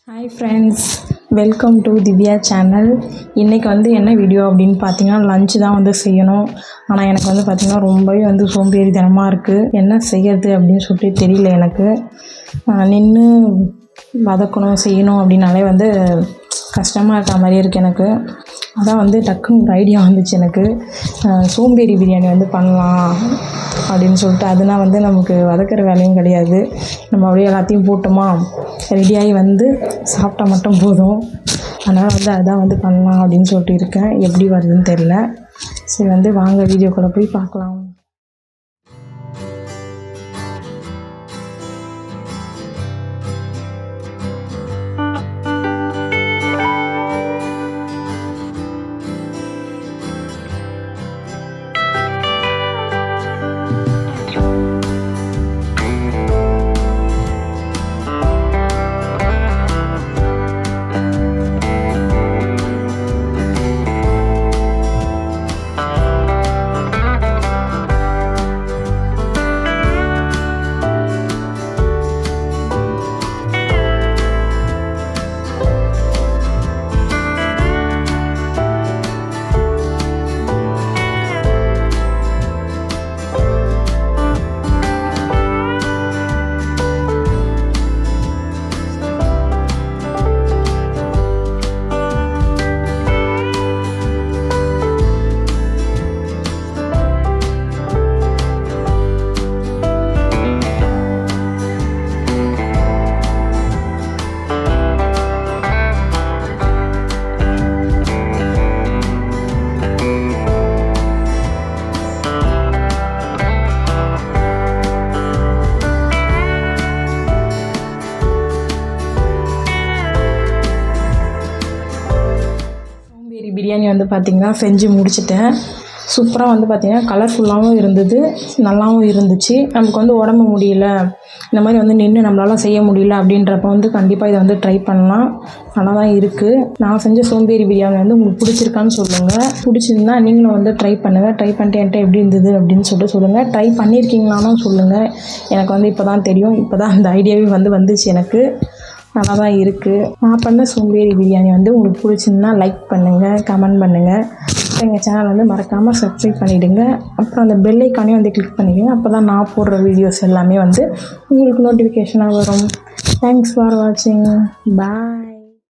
Hi friends, welcome to Divya channel. இன்றைக்கி என்ன video அப்படின்னு பார்த்தீங்கன்னா, லஞ்சு தான் செய்யணும். ஆனால் எனக்கு பார்த்திங்கன்னா ரொம்பவே சோம்பேறித்தனமாக இருக்குது. என்ன செய்யறது அப்படின்னு சொல்லிட்டு தெரியல. எனக்கு நின்று வதக்கணும் செய்யணும் அப்படின்னாலே கஷ்டமாக இருக்க மாதிரியே இருக்குது எனக்கு. அதான் டக்குன்னு ஒரு ஐடியா வந்துச்சு எனக்கு. சோம்பேறி பிரியாணி பண்ணலாம் அப்படின்னு சொல்லிட்டு. அதுனா நமக்கு வதக்கிற வேலையும் கிடையாது. நம்ம அப்படியே எல்லாத்தையும் போட்டோமா, ரெடியாகி சாப்பிட்டா மட்டும் போதும். அதனால் அதான் பண்ணலாம் அப்படின்னு சொல்லிட்டு இருக்கேன். எப்படி வருதுன்னு தெரில. சரி வாங்க வீடியோக்குள்ளே போய் பார்க்கலாம். பிரியாணி பார்த்திங்கன்னா செஞ்சு முடிச்சிட்டேன். சூப்பராக பார்த்திங்கன்னா கலர்ஃபுல்லாகவும் இருந்தது, நல்லாவும் இருந்துச்சு. நமக்கு உடம்பு முடியல, இந்த மாதிரி நின்று நம்மளால் செய்ய முடியல அப்படின்றப்ப கண்டிப்பாக இதை ட்ரை பண்ணலாம். நல்லா தான் இருக்குது. நான் செஞ்ச சோம்பேறி பிரியாணி உங்களுக்கு பிடிச்சிருக்கான்னு சொல்லுங்கள். பிடிச்சிருந்தா நீங்களும் ட்ரை பண்ணுங்கள். ட்ரை பண்ணிட்டு என்கிட்ட எப்படி இருந்தது அப்படின்னு சொல்லிட்டு சொல்லுங்கள். ட்ரை பண்ணியிருக்கீங்களானும் சொல்லுங்கள். எனக்கு இப்போ தான் தெரியும். இப்போ தான் அந்த ஐடியாவே வந்துச்சு எனக்கு. நல்லா தான் இருக்குது. நான் பண்ண சோம்பேறி பிரியாணி உங்களுக்கு பிடிச்சிருந்தா லைக் பண்ணுங்கள், கமெண்ட் பண்ணுங்கள். எங்கள் சேனல் மறக்காமல் சப்ஸ்கிரைப் பண்ணிவிடுங்க. அப்புறம் அந்த பெல் ஐக்கானையும் கிளிக் பண்ணிக்கோங்க. அப்போ தான் நான் போடுற வீடியோஸ் எல்லாமே உங்களுக்கு நோட்டிஃபிகேஷனாக வரும். தேங்க்ஸ் ஃபார் வாட்சிங். பாய்.